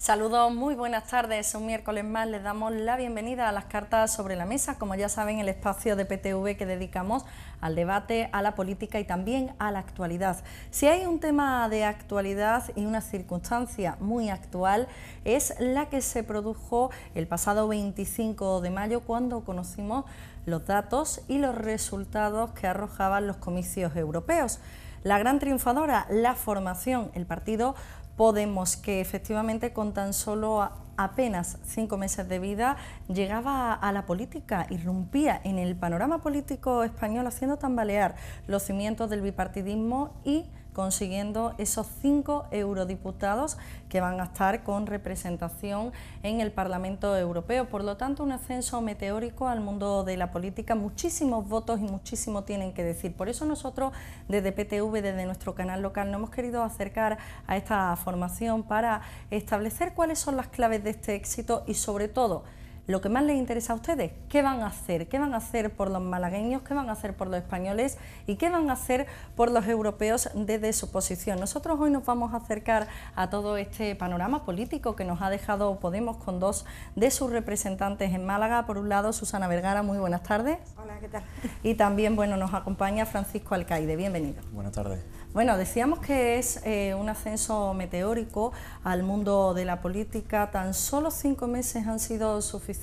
Saludos, muy buenas tardes. Un miércoles más les damos la bienvenida a las cartas sobre la mesa, como ya saben, el espacio de PTV que dedicamos al debate, a la política y también a la actualidad. Si hay un tema de actualidad y una circunstancia muy actual, es la que se produjo el pasado 25 de mayo cuando conocimos los datos y los resultados que arrojaban los comicios europeos. La gran triunfadora, la formación, el partido Podemos, que efectivamente con tan solo apenas 5 meses de vida llegaba a la política, irrumpía en el panorama político español haciendo tambalear los cimientos del bipartidismo y consiguiendo esos 5 eurodiputados que van a estar con representación en el Parlamento Europeo. Por lo tanto, un ascenso meteórico al mundo de la política, muchísimos votos y muchísimo tienen que decir. Por eso nosotros desde PTV, desde nuestro canal local, nos hemos querido acercar a esta formación para establecer cuáles son las claves de este éxito y sobre todo lo que más les interesa a ustedes, ¿qué van a hacer? ¿Qué van a hacer por los malagueños? ¿Qué van a hacer por los españoles? ¿Y qué van a hacer por los europeos desde su posición? Nosotros hoy nos vamos a acercar a todo este panorama político que nos ha dejado Podemos con 2 de sus representantes en Málaga. Por un lado, Susana Vergara, muy buenas tardes. Hola, ¿qué tal? Y también, bueno, nos acompaña Francisco Alcaide, bienvenido. Buenas tardes. Bueno, decíamos que es un ascenso meteórico al mundo de la política. Tan solo 5 meses han sido suficientes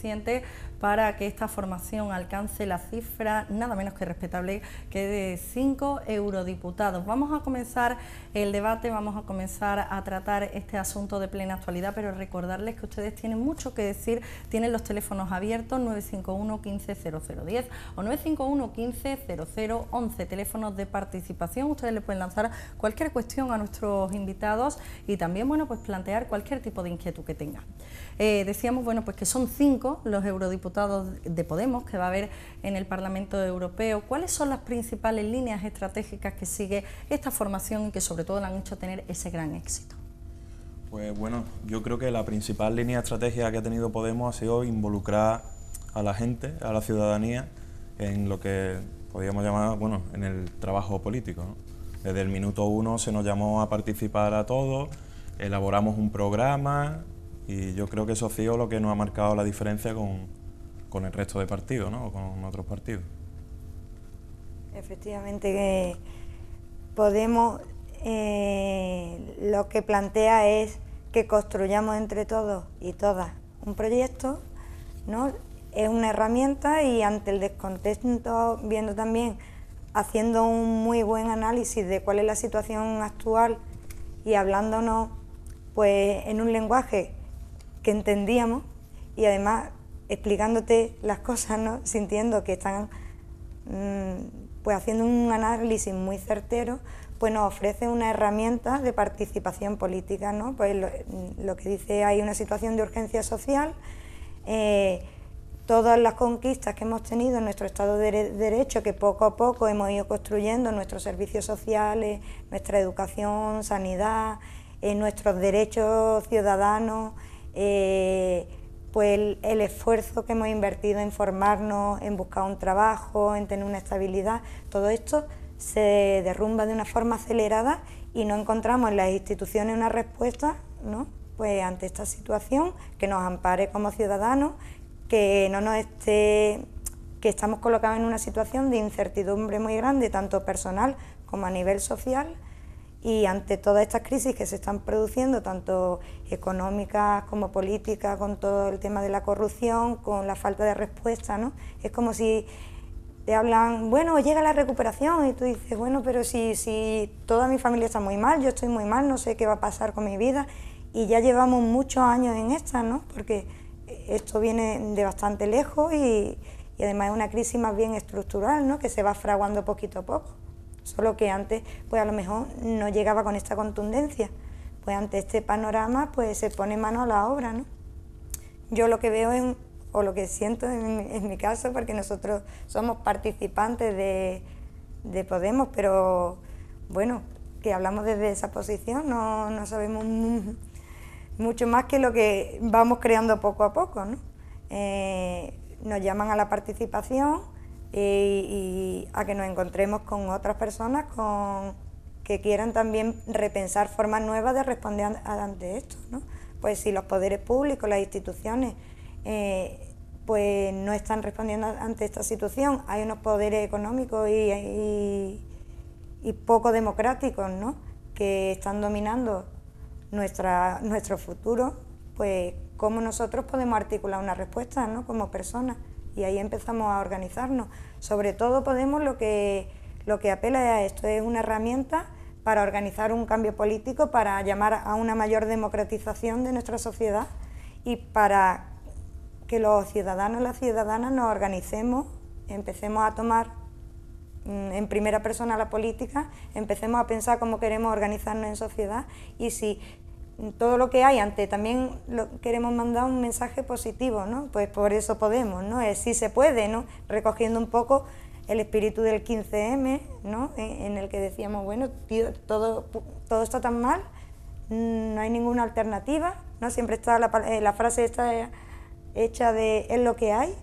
para que esta formación alcance la cifra nada menos que respetable que de 5 eurodiputados. Vamos a comenzar el debate, vamos a comenzar a tratar este asunto de plena actualidad, pero recordarles que ustedes tienen mucho que decir, tienen los teléfonos abiertos 951 15 0010 o 951 15 0011, teléfonos de participación. Ustedes le pueden lanzar cualquier cuestión a nuestros invitados y también, bueno, pues plantear cualquier tipo de inquietud que tengan. Decíamos, bueno, pues que son 5 los eurodiputados de Podemos que va a haber en el Parlamento Europeo. ¿Cuáles son las principales líneas estratégicas que sigue esta formación y que sobre todo la han hecho tener ese gran éxito? Pues bueno, yo creo que la principal línea estratégica que ha tenido Podemos ha sido involucrar a la gente, a la ciudadanía, en lo que podríamos llamar, bueno, en el trabajo político, ¿no? Desde el minuto 1 se nos llamó a participar a todos, elaboramos un programa y yo creo que eso ha sido lo que nos ha marcado la diferencia con el resto de partidos, ¿no? O con otros partidos. Efectivamente, que Podemos lo que plantea es que construyamos entre todos y todas un proyecto, ¿no? Es una herramienta y ante el descontento, viendo también, haciendo un muy buen análisis de cuál es la situación actual y hablándonos pues en un lenguaje que entendíamos y además explicándote las cosas, ¿no? Sintiendo que están pues haciendo un análisis muy certero, pues nos ofrece una herramienta de participación política, ¿no? Pues lo que dice, hay una situación de urgencia social, todas las conquistas que hemos tenido en nuestro Estado de Derecho, que poco a poco hemos ido construyendo nuestros servicios sociales, nuestra educación, sanidad, nuestros derechos ciudadanos, pues el esfuerzo que hemos invertido en formarnos, en buscar un trabajo, en tener una estabilidad, todo esto se derrumba de una forma acelerada y no encontramos en las instituciones una respuesta, ¿no? Pues ante esta situación que nos ampare como ciudadanos, que no nos esté, que estamos colocados en una situación de incertidumbre muy grande, tanto personal como a nivel social, y ante todas estas crisis que se están produciendo, tanto económicas como políticas, con todo el tema de la corrupción, con la falta de respuesta, ¿no? Es como si te hablan, bueno, llega la recuperación, y tú dices, bueno, pero si toda mi familia está muy mal, yo estoy muy mal, no sé qué va a pasar con mi vida, y ya llevamos muchos años en esta, ¿no? Porque esto viene de bastante lejos y además es una crisis más bien estructural, ¿no? Que se va fraguando poquito a poco. Solo que antes, pues a lo mejor no llegaba con esta contundencia. Pues ante este panorama, pues se pone mano a la obra, ¿no? Yo lo que veo, o lo que siento en mi caso, porque nosotros somos participantes de Podemos, pero bueno, que hablamos desde esa posición, no sabemos mucho más que lo que vamos creando poco a poco, ¿no? Nos llaman a la participación y a que nos encontremos con otras personas que quieran también repensar formas nuevas de responder ante esto, ¿no? pues si los poderes públicos, las instituciones, pues no están respondiendo ante esta situación, hay unos poderes económicos y poco democráticos, ¿no?, que están dominando nuestro futuro, pues cómo nosotros podemos articular una respuesta, ¿no?, como personas, y ahí empezamos a organizarnos. Sobre todo Podemos lo que apela a esto, es una herramienta para organizar un cambio político, para llamar a una mayor democratización de nuestra sociedad y para que los ciudadanos y las ciudadanas nos organicemos, empecemos a tomar en primera persona la política, empecemos a pensar cómo queremos organizarnos en sociedad, y si todo lo que hay antes también queremos mandar un mensaje positivo, ¿no?, pues por eso Podemos, ¿no?, es sí se puede, ¿no?, recogiendo un poco el espíritu del 15M, ¿no?, en el que decíamos, bueno, tío, todo está tan mal, no hay ninguna alternativa, ¿no?, siempre está la frase esta hecha de es lo que hay.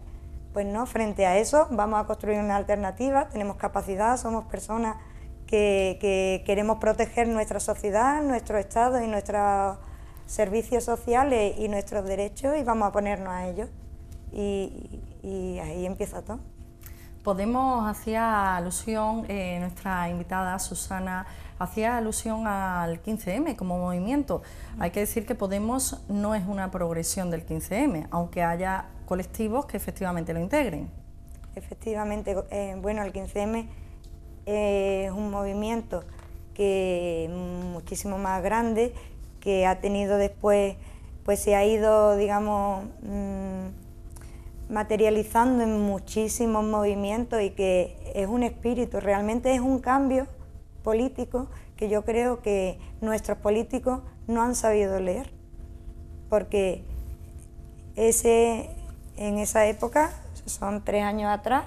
Pues no, frente a eso vamos a construir una alternativa, tenemos capacidad, somos personas que queremos proteger nuestra sociedad, nuestro Estado y nuestros servicios sociales y nuestros derechos, y vamos a ponernos a ellos. Y ahí empieza todo. Podemos hacía alusión, nuestra invitada Susana hacía alusión al 15M como movimiento. Hay que decir que Podemos no es una progresión del 15M, aunque haya colectivos que efectivamente lo integren. Efectivamente, bueno, el 15M es un movimiento que muchísimo más grande, que ha tenido después, pues se ha ido, digamos, materializando en muchísimos movimientos, y que es un espíritu, realmente es un cambio político que yo creo que nuestros políticos no han sabido leer, porque en esa época, son 3 años atrás,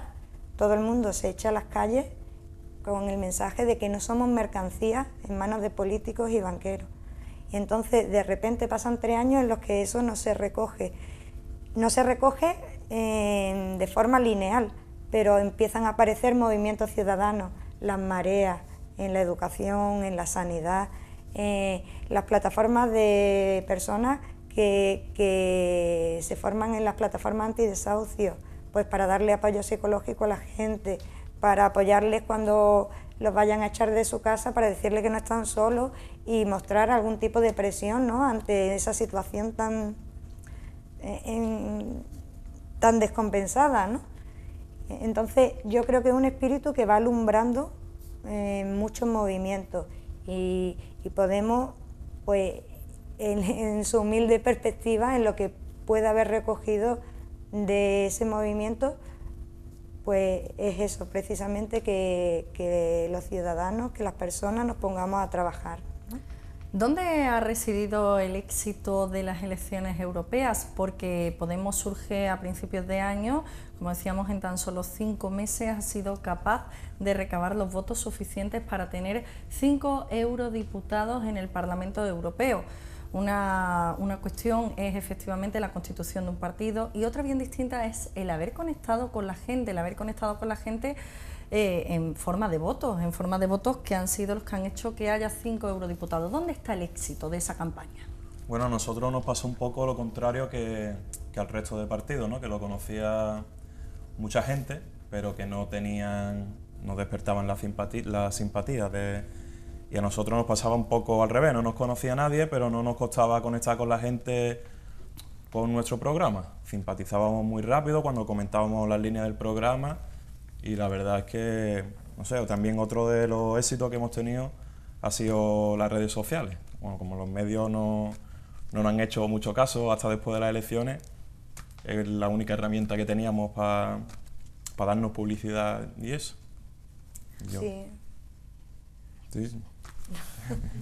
todo el mundo se echa a las calles con el mensaje de que no somos mercancías en manos de políticos y banqueros. Y entonces de repente pasan 3 años en los que eso no se recoge. No se recoge de forma lineal, pero empiezan a aparecer movimientos ciudadanos, las mareas, en la educación, en la sanidad, las plataformas de personas que se forman en las plataformas antidesahucio, pues para darle apoyo psicológico a la gente, para apoyarles cuando los vayan a echar de su casa, para decirles que no están solos y mostrar algún tipo de presión, ¿no?, ante esa situación tan descompensada, ¿no? Entonces yo creo que es un espíritu que va alumbrando muchos movimientos, y Podemos, pues en su humilde perspectiva, en lo que puede haber recogido de ese movimiento, pues es eso, precisamente que los ciudadanos, que las personas nos pongamos a trabajar, ¿no? ¿Dónde ha residido el éxito de las elecciones europeas? Porque Podemos surge a principios de año, como decíamos, en tan solo 5 meses ha sido capaz de recabar los votos suficientes para tener 5 eurodiputados en el Parlamento Europeo. Una cuestión es efectivamente la constitución de un partido, y otra bien distinta es el haber conectado con la gente, en forma de votos que han sido los que han hecho que haya 5 eurodiputados. ¿Dónde está el éxito de esa campaña? Bueno, a nosotros nos pasó un poco lo contrario que al resto de partidos, ¿no?, que lo conocía mucha gente, pero que no despertaban la simpatía y a nosotros nos pasaba un poco al revés, no nos conocía nadie, pero no nos costaba conectar con la gente con nuestro programa. Simpatizábamos muy rápido cuando comentábamos las líneas del programa, y la verdad es que, no sé, también otro de los éxitos que hemos tenido ha sido las redes sociales. Bueno, como los medios no nos han hecho mucho caso hasta después de las elecciones, es la única herramienta que teníamos para darnos publicidad y eso. Sí. Sí.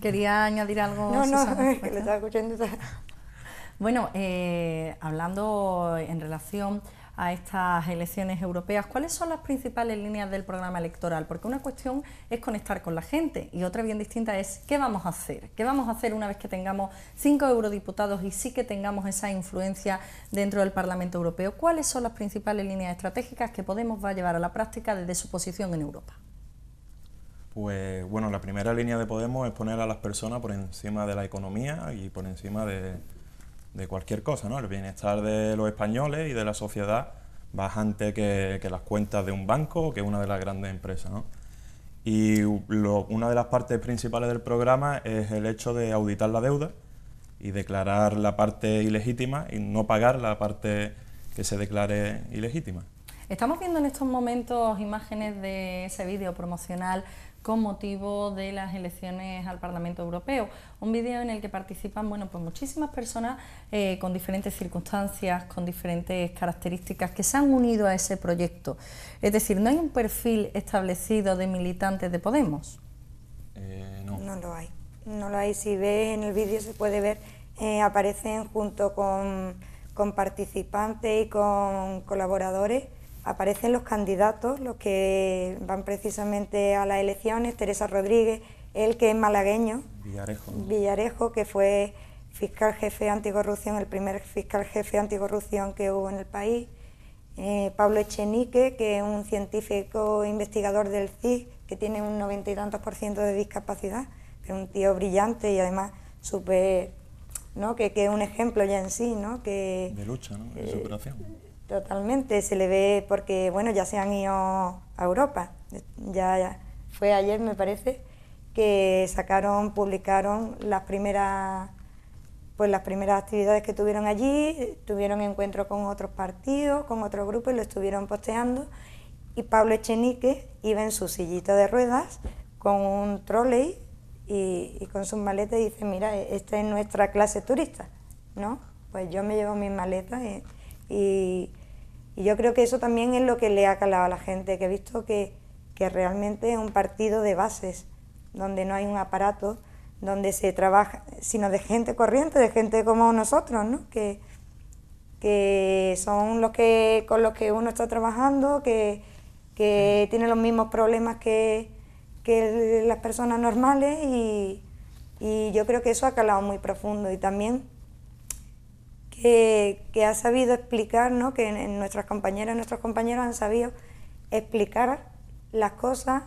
¿Quería añadir algo? No, Susana? es que lo estaba escuchando. Bueno, hablando en relación a estas elecciones europeas, ¿cuáles son las principales líneas del programa electoral? Porque una cuestión es conectar con la gente y otra bien distinta es ¿qué vamos a hacer? ¿Qué vamos a hacer una vez que tengamos 5 eurodiputados y sí que tengamos esa influencia dentro del Parlamento Europeo? ¿Cuáles son las principales líneas estratégicas que Podemos va a llevar a la práctica desde su posición en Europa? Pues bueno, la primera línea de Podemos es poner a las personas por encima de la economía y por encima de de cualquier cosa, ¿no? El bienestar de los españoles y de la sociedad va antes que las cuentas de un banco o que una de las grandes empresas, ¿no? Y una de las partes principales del programa es el hecho de auditar la deuda y declarar la parte ilegítima y no pagar la parte que se declare ilegítima. Estamos viendo en estos momentos imágenes de ese vídeo promocional con motivo de las elecciones al Parlamento Europeo. Un vídeo en el que participan pues muchísimas personas con diferentes circunstancias, con diferentes características que se han unido a ese proyecto. Es decir, ¿no hay un perfil establecido de militantes de Podemos? No. No lo hay. No lo hay. Si ves en el vídeo se puede ver, aparecen junto con participantes y con colaboradores. Aparecen los candidatos, los que van precisamente a las elecciones, Teresa Rodríguez, él que es malagueño, Villarejo, que fue fiscal jefe anticorrupción, el primer fiscal jefe anticorrupción que hubo en el país, Pablo Echenique, que es un científico investigador del CSIC, que tiene un 90 y tantos % de discapacidad, pero un tío brillante y además súper, ¿no? que es un ejemplo ya en sí, ¿no? De lucha, ¿no? De superación. Totalmente, se le ve porque, bueno, ya se han ido a Europa. Ya fue ayer, me parece, que publicaron las primeras actividades que tuvieron allí, tuvieron encuentros con otros partidos, con otros grupos y lo estuvieron posteando. Y Pablo Echenique iba en su sillita de ruedas con un trolley y con sus maletas y dice, mira, esta es nuestra clase turista, ¿no? Pues yo me llevo mis maletas y yo creo que eso también es lo que le ha calado a la gente, que he visto que realmente es un partido de bases, donde no hay un aparato, donde se trabaja, sino de gente corriente, de gente como nosotros, ¿no? Que son con los que uno está trabajando, que tienen los mismos problemas que las personas normales y yo creo que eso ha calado muy profundo y también que ha sabido explicar, ¿no? Que nuestras compañeras y nuestros compañeros han sabido explicar las cosas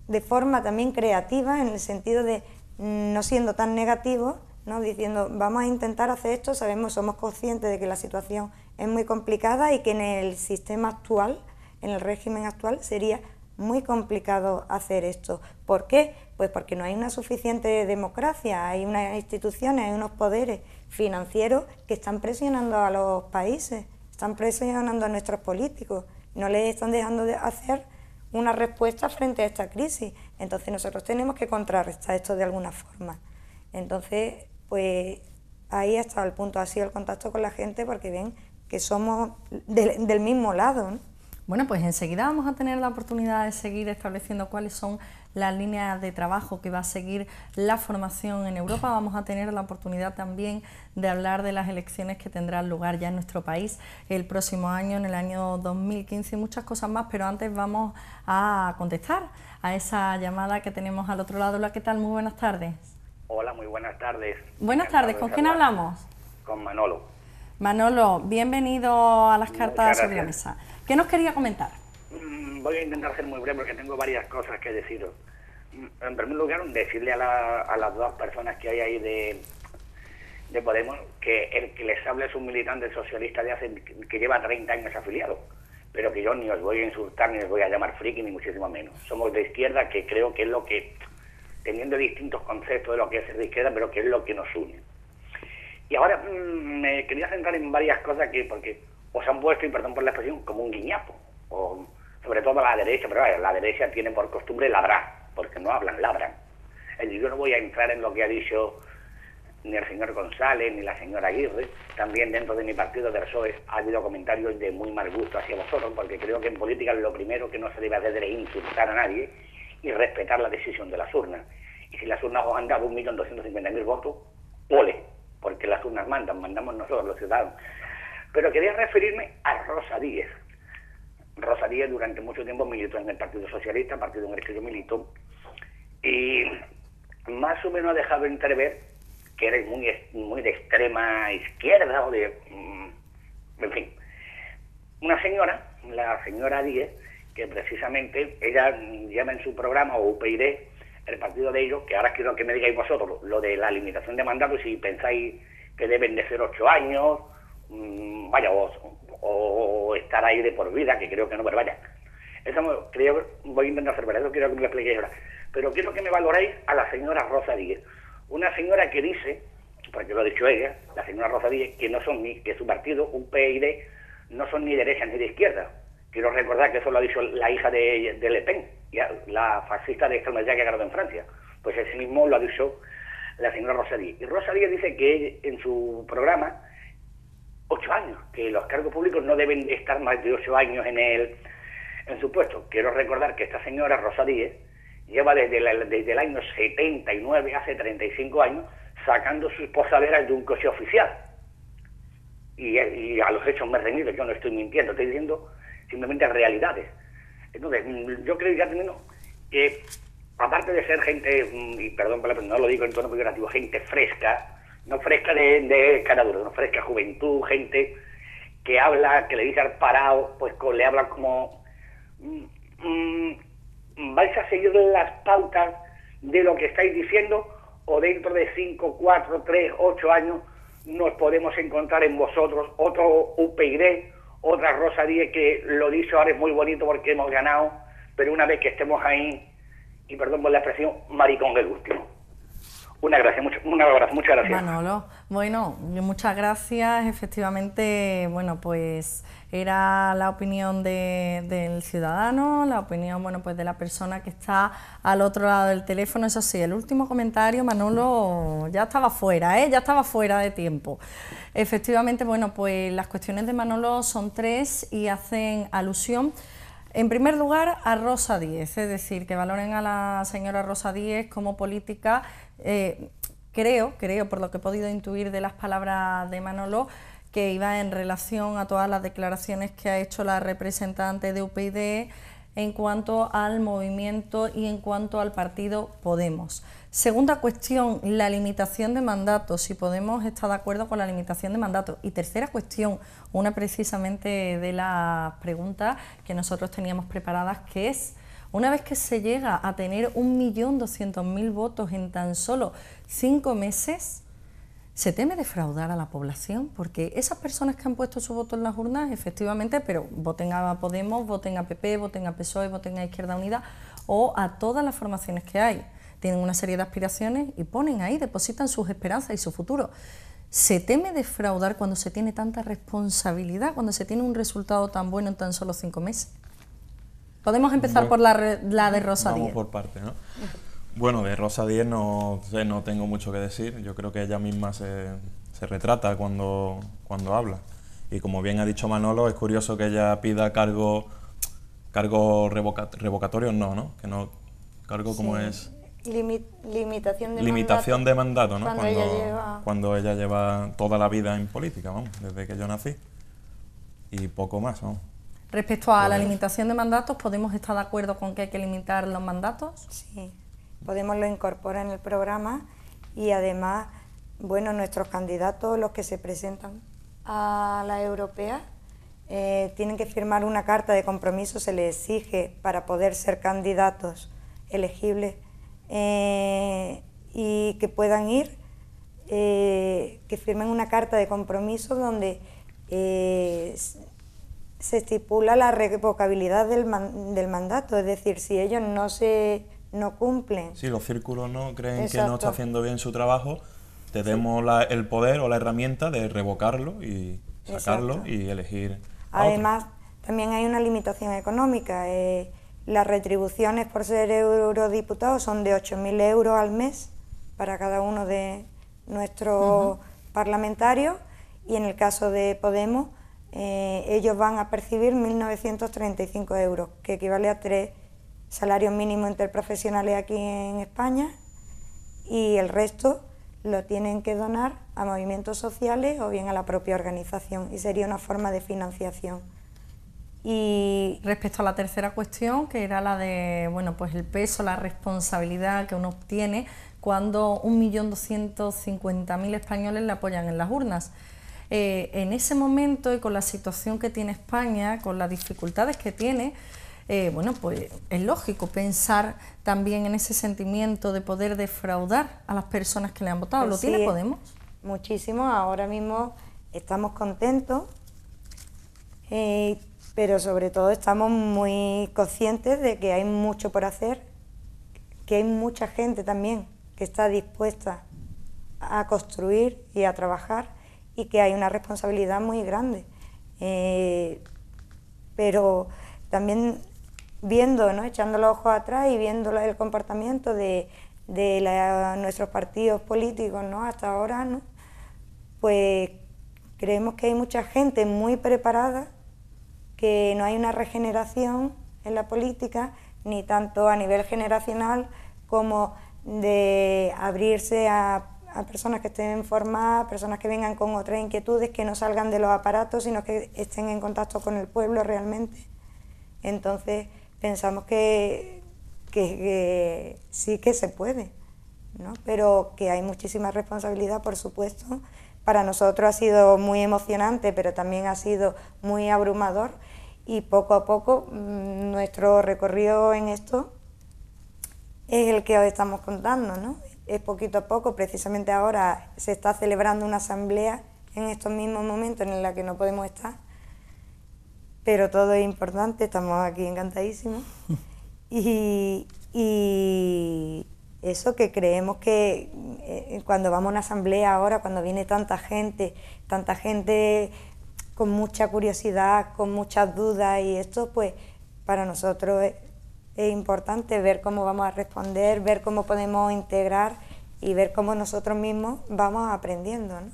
de forma también creativa, en el sentido de no siendo tan negativos, ¿no? Diciendo, vamos a intentar hacer esto, somos conscientes de que la situación es muy complicada y que en el sistema actual, en el régimen actual, sería muy complicado hacer esto. ¿Por qué? Pues porque no hay una suficiente democracia, hay unas instituciones, hay unos poderes financieros que están presionando a los países, están presionando a nuestros políticos, no les están dejando de hacer una respuesta frente a esta crisis. Entonces nosotros tenemos que contrarrestar esto de alguna forma. Entonces, pues ahí hasta el punto ha sido el contacto con la gente porque ven que somos del mismo lado, ¿no? Bueno, pues enseguida vamos a tener la oportunidad de seguir estableciendo cuáles son las líneas de trabajo que va a seguir la formación en Europa. Vamos a tener la oportunidad también de hablar de las elecciones que tendrán lugar ya en nuestro país el próximo año, en el año 2015 y muchas cosas más, pero antes vamos a contestar a esa llamada que tenemos al otro lado. Hola, ¿qué tal? Muy buenas tardes. Hola, muy buenas tardes. Buenas tardes, ¿con quién hablamos? Con Manolo. Manolo, bienvenido a las cartas sobre la mesa. ¿Qué nos quería comentar? Voy a intentar ser muy breve porque tengo varias cosas que deciros. En primer lugar, decirle a las dos personas que hay ahí de Podemos que el que les hable es un militante socialista que lleva 30 años afiliado, pero que yo ni os voy a insultar ni os voy a llamar friki ni muchísimo menos. Somos de izquierda, que creo que es lo que, teniendo distintos conceptos de lo que es ser de izquierda, pero que es lo que nos une. Y ahora me quería centrar en varias cosas porque os han puesto, y perdón por la expresión, como un guiñapo, o sobre todo la derecha, pero vaya, la derecha tiene por costumbre ladrar, porque no hablan, ladran. Yo no voy a entrar en lo que ha dicho ni el señor González ni la señora Aguirre. También dentro de mi partido del PSOE ha habido comentarios de muy mal gusto hacia vosotros, porque creo que en política lo primero que no se debe hacer es insultar a nadie y respetar la decisión de las urnas. Y si las urnas os han dado 1.250.000 votos, ¡ole!, porque las urnas mandamos nosotros los ciudadanos. Pero quería referirme a Rosa Díez. Rosa Díez durante mucho tiempo militó en el Partido Socialista, partido en el que yo milito, y más o menos ha dejado entrever que eres muy de extrema izquierda, o de... en fin. Una señora, la señora Díez, que precisamente ella llama en su programa, o UPyD, el partido de ellos, que ahora quiero que me digáis vosotros, lo de la limitación de mandatos, si pensáis que deben de ser 8 años, vaya, o estar ahí de por vida, que creo que no, pero vaya. Eso creo, voy a intentar hacer verdad, quiero que me lo expliquéis ahora. Pero quiero que me valoréis a la señora Rosa Díez, una señora que dice, porque lo ha dicho ella, la señora Rosa Díez, que no son ni, que su partido, un PID, no son ni derecha ni de izquierda. Quiero recordar que eso lo ha dicho la hija de Le Pen, la fascista de extrema derecha que ha ganado en Francia. Pues ese mismo lo ha dicho la señora Rosa Díez. Y Rosa Díez dice que en su programa, 8 años, que los cargos públicos no deben estar más de 8 años en su puesto. Quiero recordar que esta señora Rosa Díez lleva desde el año 79, hace 35 años, sacando sus posaderas de un coche oficial. Y a los hechos me he remito, yo no estoy mintiendo, estoy diciendo simplemente realidades. Entonces, yo creo, ya teniendo que, aparte de ser gente, y perdón, pero no lo digo en tono peyorativo, gente fresca, no fresca de cara dura, no fresca juventud, gente que habla, que le dice al parado, pues le habla como... ¿vais a seguir las pautas de lo que estáis diciendo o dentro de 5, 4, 3, 8 años nos podemos encontrar en vosotros otro UPyD, otra Rosa Díez que lo dicho ahora es muy bonito porque hemos ganado, pero una vez que estemos ahí, y perdón por la expresión, maricón el último? Un abrazo, muchas gracias. Manolo, bueno, muchas gracias. Efectivamente, bueno, pues era la opinión del ciudadano, la opinión, bueno, pues de la persona que está al otro lado del teléfono. Eso sí, el último comentario, Manolo, ya estaba fuera, ya estaba fuera de tiempo. Efectivamente, bueno, pues las cuestiones de Manolo son 3 y hacen alusión, en primer lugar, a Rosa Díez, es decir, que valoren a la señora Rosa Díez como política. Creo, por lo que he podido intuir de las palabras de Manolo, que iba en relación a todas las declaraciones que ha hecho la representante de UPyD en cuanto al movimiento y en cuanto al partido Podemos. Segunda cuestión, la limitación de mandatos, si Podemos está de acuerdo con la limitación de mandatos. Y tercera cuestión, una precisamente de las preguntas que nosotros teníamos preparadas, que es: una vez que se llega a tener 1.200.000 votos en tan solo 5 meses, ¿se teme defraudar a la población? Porque esas personas que han puesto su voto en las urnas, efectivamente, pero voten a Podemos, voten a PP, voten a PSOE, voten a Izquierda Unida o a todas las formaciones que hay. Tienen una serie de aspiraciones y ponen ahí, depositan sus esperanzas y su futuro. ¿Se teme defraudar cuando se tiene tanta responsabilidad, cuando se tiene un resultado tan bueno en tan solo 5 meses? Podemos empezar por la de Rosa Díez. Vamos por partes, ¿no? Bueno, de Rosa Díez no tengo mucho que decir. Yo creo que ella misma se retrata cuando habla. Y como bien ha dicho Manolo, es curioso que ella pida cargos revocatorios, no, que no, cargo sí. Como es... Limitación de mandato, ¿no? Cuando ella lleva toda la vida en política, vamos, desde que yo nací. Y poco más, vamos. Respecto a la limitación de mandatos, ¿Podemos estar de acuerdo con que hay que limitar los mandatos? Sí, Podemos lo incorpora en el programa y además, bueno, nuestros candidatos, los que se presentan a la europea, tienen que firmar una carta de compromiso, se les exige para poder ser candidatos elegibles y que puedan ir, que firmen una carta de compromiso donde se estipula la revocabilidad del mandato, es decir, si ellos no cumplen. Si los círculos no creen Exacto. Que no está haciendo bien su trabajo, tenemos el poder o la herramienta de revocarlo y sacarlo Exacto. Y elegir a Además, otro. También hay una limitación económica. Las retribuciones por ser eurodiputados son de 8.000 euros al mes para cada uno de nuestros parlamentarios, y en el caso de Podemos, ellos van a percibir 1.935 euros, que equivale a 3 salarios mínimos interprofesionales aquí en España, y el resto lo tienen que donar a movimientos sociales o bien a la propia organización, y sería una forma de financiación. Y respecto a la tercera cuestión, que era la de, bueno, pues el peso, la responsabilidad que uno obtiene cuando 1.250.000 españoles le apoyan en las urnas. En ese momento, y con la situación que tiene España, con las dificultades que tiene, bueno, pues es lógico pensar también en ese sentimiento de poder defraudar a las personas que le han votado. ¿Lo tiene Podemos? muchísimo. Ahora mismo estamos contentos, pero sobre todo estamos muy conscientes de que hay mucho por hacer, que hay mucha gente también que está dispuesta a construir y a trabajar, y que hay una responsabilidad muy grande. Pero también viendo, ¿no?, echando los ojos atrás y viendo el comportamiento de nuestros partidos políticos, ¿no?, hasta ahora, ¿no?, pues creemos que hay mucha gente muy preparada, que no hay una regeneración en la política, ni tanto a nivel generacional como de abrirse a personas que estén formadas, personas que vengan con otras inquietudes, que no salgan de los aparatos, sino que estén en contacto con el pueblo realmente. Entonces pensamos que sí que se puede, ¿no?, pero que hay muchísima responsabilidad, por supuesto. Para nosotros ha sido muy emocionante, pero también ha sido muy abrumador, y poco a poco nuestro recorrido en esto es el que os estamos contando, ¿no? Es poquito a poco. Precisamente ahora se está celebrando una asamblea en estos mismos momentos en la que no podemos estar, pero todo es importante, estamos aquí encantadísimos. Y eso, que creemos que cuando vamos a una asamblea ahora, cuando viene tanta gente con mucha curiosidad, con muchas dudas, y esto pues para nosotros es importante ver cómo vamos a responder, ver cómo podemos integrar y ver cómo nosotros mismos vamos aprendiendo, ¿no?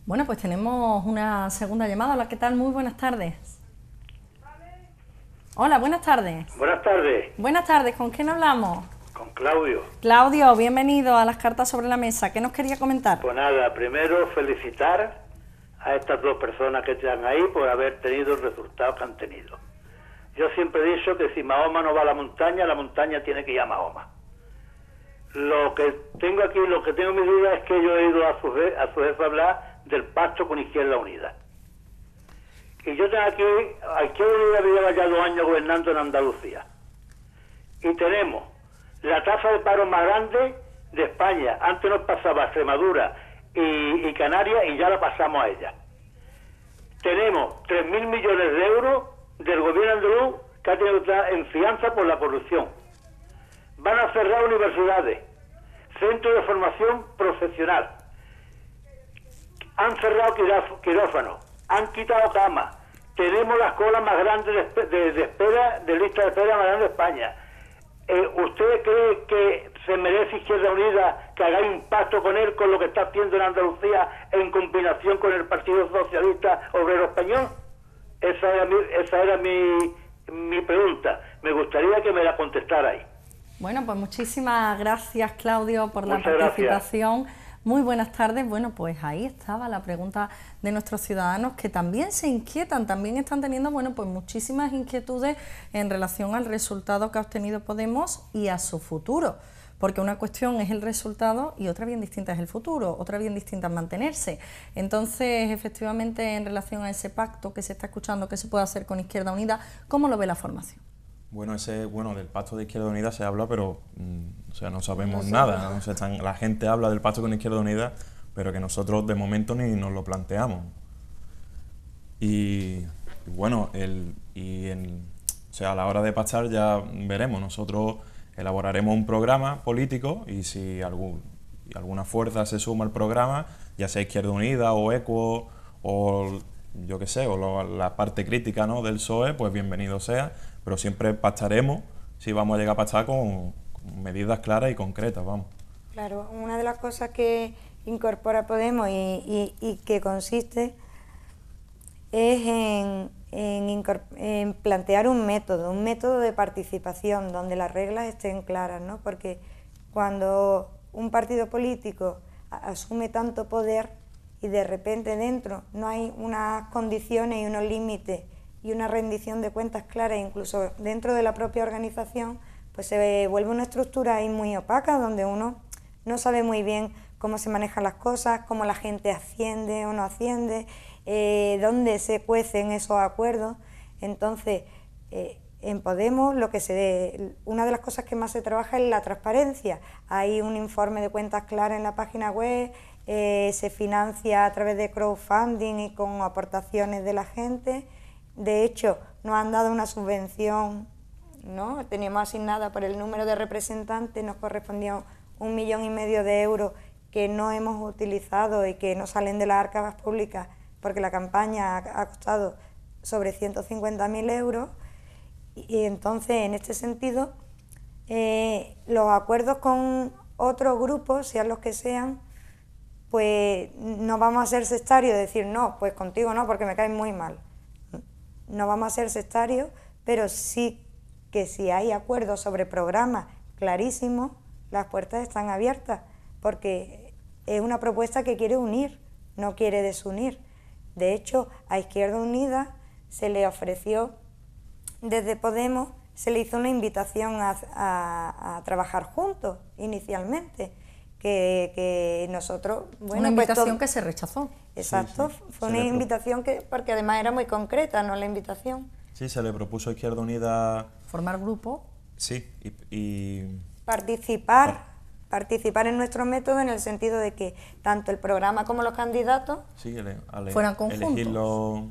Bueno, pues tenemos una segunda llamada. Hola, ¿qué tal? Muy buenas tardes. Hola, buenas tardes. Buenas tardes. Buenas tardes, ¿con quién hablamos? Con Claudio. Claudio, bienvenido a Las Cartas sobre la Mesa. ¿Qué nos quería comentar? Pues nada, primero felicitar a estas dos personas que están ahí por haber tenido el resultado que han tenido. Yo siempre he dicho que si Mahoma no va a la montaña tiene que ir a Mahoma. Lo que tengo mi duda es que yo he ido a su jefe a hablar del pacto con Izquierda Unida. Y yo tengo aquí, a Izquierda Unida lleva ya 2 años gobernando en Andalucía. Y tenemos la tasa de paro más grande de España. Antes nos pasaba Extremadura y Canarias, y ya la pasamos a ella. Tenemos 3.000 millones de euros del gobierno andaluz que ha tenido que estar en fianza por la corrupción. Van a cerrar universidades, centros de formación profesional, han cerrado quirófanos, han quitado camas, tenemos las colas más grandes de espera, de lista de espera más grande de España. ¿Usted cree que se merece Izquierda Unida que hagáis un pacto con él, con lo que está haciendo en Andalucía en combinación con el Partido Socialista Obrero Español? Esa era mi pregunta. Me gustaría que me la contestarais. Bueno, pues muchísimas gracias, Claudio, por la Muchas participación. Muy buenas tardes. Bueno, pues ahí estaba la pregunta de nuestros ciudadanos, que también se inquietan, también están teniendo, bueno, pues muchísimas inquietudes en relación al resultado que ha obtenido Podemos y a su futuro. Porque una cuestión es el resultado y otra bien distinta es el futuro, otra bien distinta es mantenerse. Entonces, efectivamente, en relación a ese pacto que se está escuchando que se puede hacer con Izquierda Unida, ¿cómo lo ve la formación? Bueno, del pacto de Izquierda Unida se habla, pero no sabemos nada. La gente habla del pacto con Izquierda Unida, pero que nosotros de momento ni nos lo planteamos. Y bueno, a la hora de pactar ya veremos. Nosotros elaboraremos un programa político, y si alguna fuerza se suma al programa, ya sea Izquierda Unida o ECO o yo qué sé, o la parte crítica, ¿no?, del PSOE, pues bienvenido sea, pero siempre pactaremos, si vamos a llegar a pactar, con medidas claras y concretas, vamos. Claro, una de las cosas que incorpora Podemos y que consiste es en plantear un método de participación donde las reglas estén claras, ¿no? Porque cuando un partido político asume tanto poder y de repente dentro no hay unas condiciones y unos límites y una rendición de cuentas clara, incluso dentro de la propia organización, pues se vuelve una estructura ahí muy opaca, donde uno no sabe muy bien cómo se manejan las cosas, cómo la gente asciende o no asciende, dónde se cuecen esos acuerdos. Entonces, en Podemos una de las cosas que más se trabaja es la transparencia. Hay un informe de cuentas claras en la página web, se financia a través de crowdfunding y con aportaciones de la gente. De hecho, nos han dado una subvención, ¿no? Teníamos asignada por el número de representantes, nos correspondía 1,5 millones de euros que no hemos utilizado y que no salen de las arcas públicas, porque la campaña ha costado sobre 150.000 euros. Y entonces, en este sentido, los acuerdos con otros grupos, sean los que sean, pues no vamos a ser sectarios, decir, no, pues contigo no, porque me caes muy mal. No vamos a ser sectarios, pero sí que si hay acuerdos sobre programas clarísimos, las puertas están abiertas, porque es una propuesta que quiere unir, no quiere desunir. De hecho, a Izquierda Unida se le ofreció, desde Podemos, se le hizo una invitación a trabajar juntos inicialmente, que nosotros... Bueno, una invitación que se rechazó. Exacto, sí. Fue una invitación que, porque además era muy concreta, ¿no?, la invitación. Sí, se le propuso a Izquierda Unida... Formar grupo. Sí, y... Participar en nuestro método, en el sentido de que tanto el programa como los candidatos sí, fueran conjuntos. Elegirlo,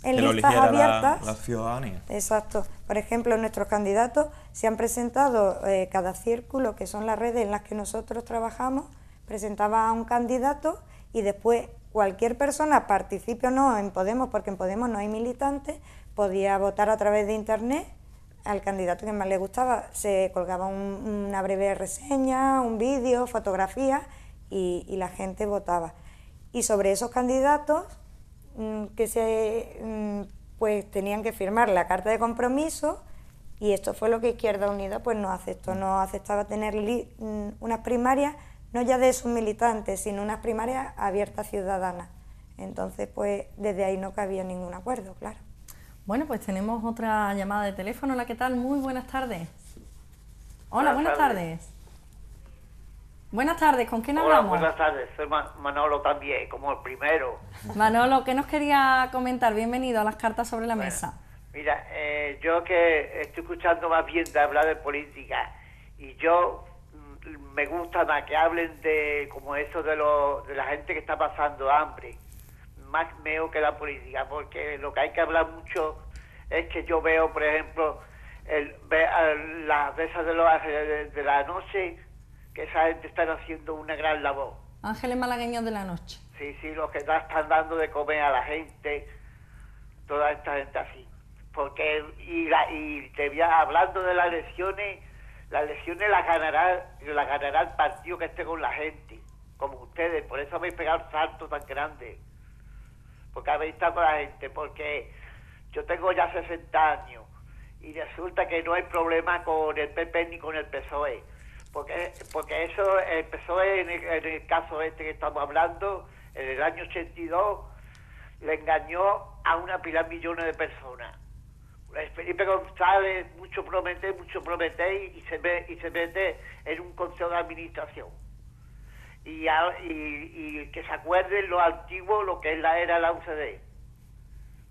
en que lo listas eligiera abiertas. La ciudadanía. Exacto. Por ejemplo, nuestros candidatos se han presentado, cada círculo, que son las redes en las que nosotros trabajamos, presentaba a un candidato y después cualquier persona, participe o no en Podemos, porque en Podemos no hay militantes, podía votar a través de internet al candidato que más le gustaba. Se colgaba una breve reseña, un vídeo, fotografía y la gente votaba. Y sobre esos candidatos pues tenían que firmar la carta de compromiso, y esto fue lo que Izquierda Unida pues no aceptó. No aceptaba tener unas primarias, no ya de sus militantes, sino unas primarias abiertas ciudadanas. Entonces, pues desde ahí no cabía ningún acuerdo, claro. Bueno, pues tenemos otra llamada de teléfono. Hola, ¿qué tal? Muy buenas tardes. Hola, buenas tardes. Buenas tardes, ¿con quién hablamos? Hola, buenas tardes, soy Manolo también, como el primero. Manolo, ¿qué nos quería comentar? Bienvenido a las cartas sobre la mesa. Mira, yo que estoy escuchando más bien de hablar de política, y yo me gusta más que hablen de como eso de la gente que está pasando hambre, más mejor que la política, porque lo que hay que hablar mucho es que yo veo, por ejemplo, las veces de la noche, que esa gente está haciendo una gran labor. Ángeles Malagueños de la Noche. Sí, los que están dando de comer a la gente, toda esta gente así. Porque, hablando de las elecciones las ganará el partido que esté con la gente, como ustedes. Por eso habéis pegado el salto tan grande, porque habéis estado con la gente. Porque yo tengo ya 60 años y resulta que no hay problema con el PP ni con el PSOE. Porque eso, el PSOE, en el caso este que estamos hablando, en el año 82, le engañó a una pila de millones de personas. Felipe González, mucho promete y se mete en un consejo de administración. Y que se acuerden lo antiguo, lo que es la era de la UCD.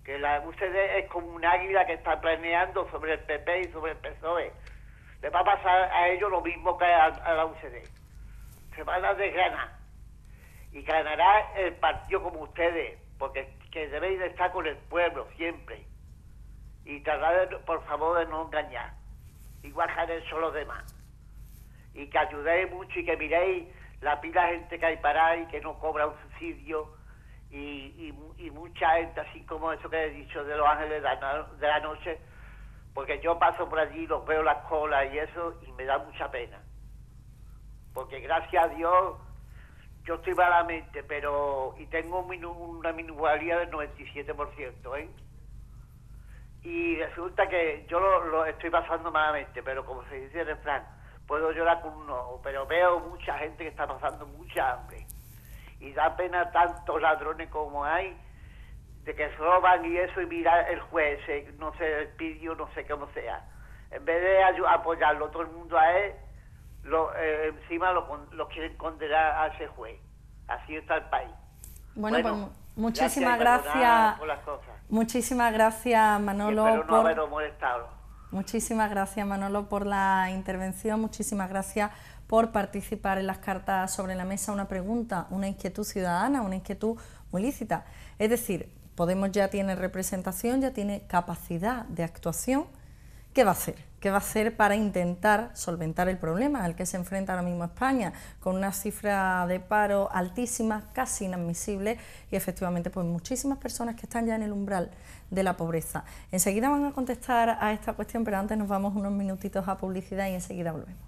Que la UCD es como un águila que está planeando sobre el PP y sobre el PSOE. Le va a pasar a ellos lo mismo que a la UCD. Se van a desgranar. Y ganará el partido como ustedes, porque que debéis de estar con el pueblo siempre. Y tratar, por favor, de no engañar. Igual que han hecho los demás. Y que ayudéis mucho y que miréis la pila de gente que hay para ahí, que no cobra un subsidio. Y mucha gente, así como eso que he dicho de los ángeles de la noche. Porque yo paso por allí, los veo las colas y eso, y me da mucha pena. Porque gracias a Dios, yo estoy malamente, y tengo una minusvalía del 97%, ¿eh? Y resulta que yo lo estoy pasando malamente, pero como se dice el refrán, puedo llorar con un ojo, pero veo mucha gente que está pasando mucha hambre. Y da pena tantos ladrones como hay, de que roban y eso, y mira el juez, no sé, el pidió, no sé cómo sea. En vez de apoyarlo todo el mundo a él, encima lo quieren condenar a ese juez. Así está el país. Bueno, pues muchísimas gracias. Por las cosas. Muchísimas gracias, Manolo. Y espero no haberos molestado. Muchísimas gracias, Manolo, por la intervención, muchísimas gracias por participar en las cartas sobre la mesa. Una pregunta, una inquietud ciudadana, una inquietud muy lícita. Es decir, Podemos ya tiene representación, ya tiene capacidad de actuación. ¿Qué va a hacer? ¿Qué va a hacer para intentar solventar el problema al que se enfrenta ahora mismo España, con una cifra de paro altísima, casi inadmisible, y efectivamente pues muchísimas personas que están ya en el umbral de la pobreza? Enseguida van a contestar a esta cuestión, pero antes nos vamos unos minutitos a publicidad y enseguida volvemos.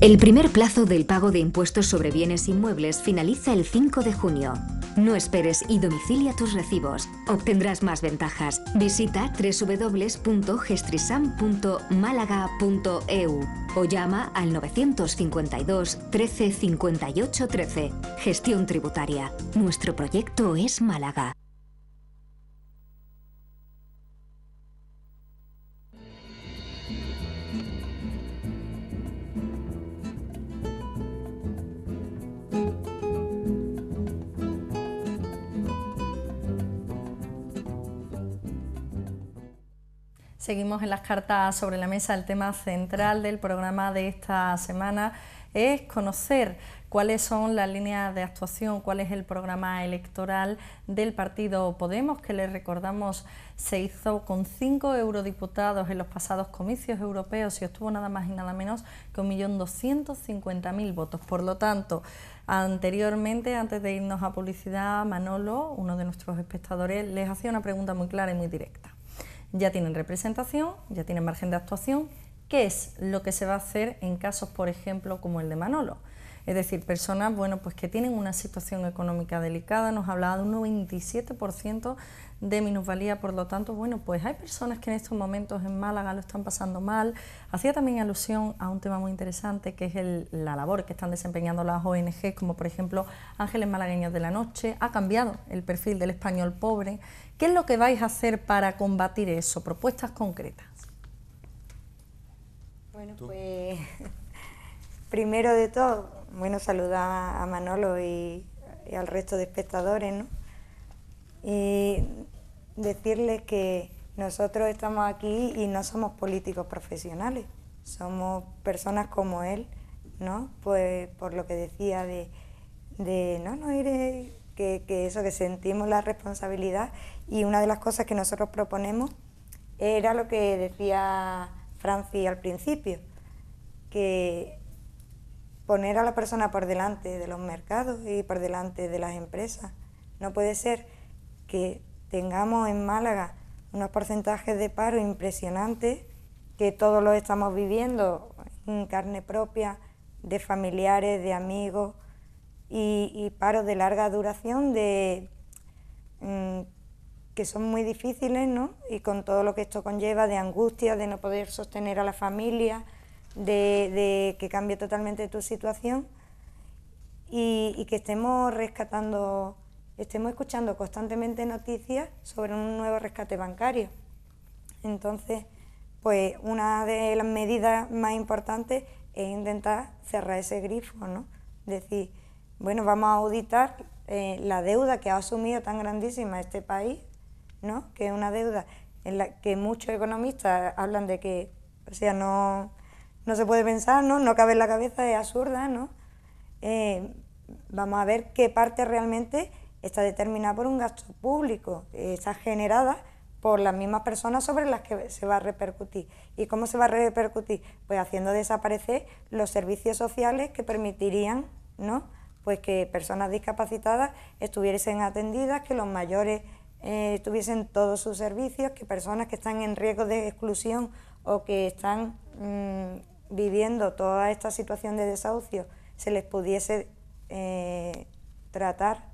El primer plazo del pago de impuestos sobre bienes inmuebles finaliza el 5 de junio. No esperes y domicilia tus recibos. Obtendrás más ventajas. Visita www.gestrisam.malaga.eu o llama al 952 13 58 13. Gestión tributaria. Nuestro proyecto es Málaga. Seguimos en las cartas sobre la mesa. El tema central del programa de esta semana es conocer cuáles son las líneas de actuación, cuál es el programa electoral del partido Podemos, que les recordamos se hizo con 5 eurodiputados en los pasados comicios europeos y obtuvo nada más y nada menos que 1.250.000 votos. Por lo tanto, anteriormente, antes de irnos a publicidad, Manolo, uno de nuestros espectadores, les hacía una pregunta muy clara y muy directa. Ya tienen representación, ya tienen margen de actuación. ¿Qué es lo que se va a hacer en casos, por ejemplo, como el de Manolo? Es decir, personas, bueno, pues que tienen una situación económica delicada. Nos hablaba de un 97% de minusvalía, por lo tanto, bueno, pues hay personas que en estos momentos en Málaga lo están pasando mal. Hacía también alusión a un tema muy interesante, que es la labor que están desempeñando las ONG, como por ejemplo Ángeles Malagueños de la Noche. Ha cambiado el perfil del español pobre. ¿Qué es lo que vais a hacer para combatir eso? Propuestas concretas. Bueno, pues primero de todo, bueno, saludar a Manolo y al resto de espectadores, ¿no? Y decirles que nosotros estamos aquí y no somos políticos profesionales, somos personas como él, ¿no? Pues por lo que decía que eso, que sentimos la responsabilidad, y una de las cosas que nosotros proponemos era lo que decía Francis al principio, que poner a la persona por delante de los mercados y por delante de las empresas. No puede ser que tengamos en Málaga unos porcentajes de paro impresionantes, que todos los estamos viviendo en carne propia, de familiares, de amigos, y paros de larga duración que son muy difíciles, ¿no? Y con todo lo que esto conlleva de angustia, de no poder sostener a la familia, de que cambie totalmente tu situación, y que estemos escuchando constantemente noticias sobre un nuevo rescate bancario. Entonces, pues una de las medidas más importantes es intentar cerrar ese grifo, ¿no? Decir, bueno, vamos a auditar la deuda que ha asumido tan grandísima este país, ¿no? Que es una deuda en la que muchos economistas hablan de que, o sea, no se puede pensar, ¿no? No cabe en la cabeza, es absurda, ¿no? Vamos a ver qué parte realmente está determinada por un gasto público, está generada por las mismas personas sobre las que se va a repercutir. ¿Y cómo se va a repercutir? Pues haciendo desaparecer los servicios sociales que permitirían, ¿no? Pues que personas discapacitadas estuviesen atendidas, que los mayores tuviesen todos sus servicios, que personas que están en riesgo de exclusión o que están viviendo toda esta situación de desahucio, se les pudiese tratar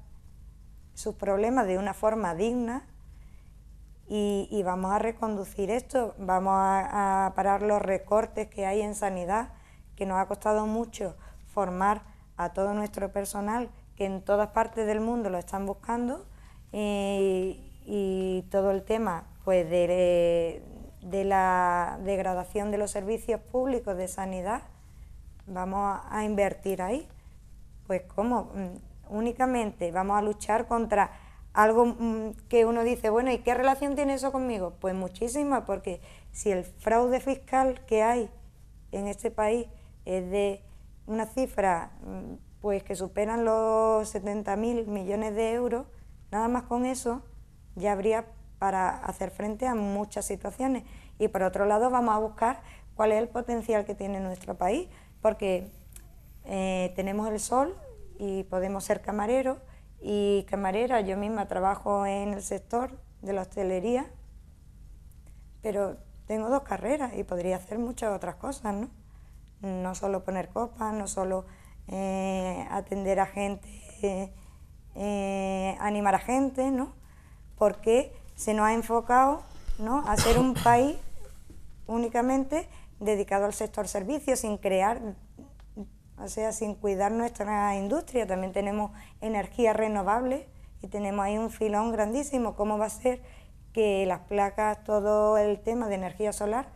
sus problemas de una forma digna, y vamos a reconducir esto, vamos a parar los recortes que hay en sanidad, que nos ha costado mucho formar a todo nuestro personal, que en todas partes del mundo lo están buscando, y todo el tema pues de de la degradación de los servicios públicos de sanidad, vamos a invertir ahí. Pues ¿cómo? Únicamente vamos a luchar contra algo que uno dice, bueno, ¿y qué relación tiene eso conmigo? Pues muchísima, porque si el fraude fiscal que hay en este país es de una cifra pues que superan los 70.000 millones de euros, nada más con eso ya habría para hacer frente a muchas situaciones. Y por otro lado vamos a buscar cuál es el potencial que tiene nuestro país, porque tenemos el sol y podemos ser camareros y camarera. Yo misma trabajo en el sector de la hostelería, pero tengo 2 carreras y podría hacer muchas otras cosas, ¿no? No solo poner copas, no solo atender a gente, animar a gente, ¿no? Porque se nos ha enfocado, ¿no?, a ser un país únicamente dedicado al sector servicios, sin crear, o sea, sin cuidar nuestra industria. También tenemos energías renovables y tenemos ahí un filón grandísimo. ¿Cómo va a ser que las placas, todo el tema de energía solar,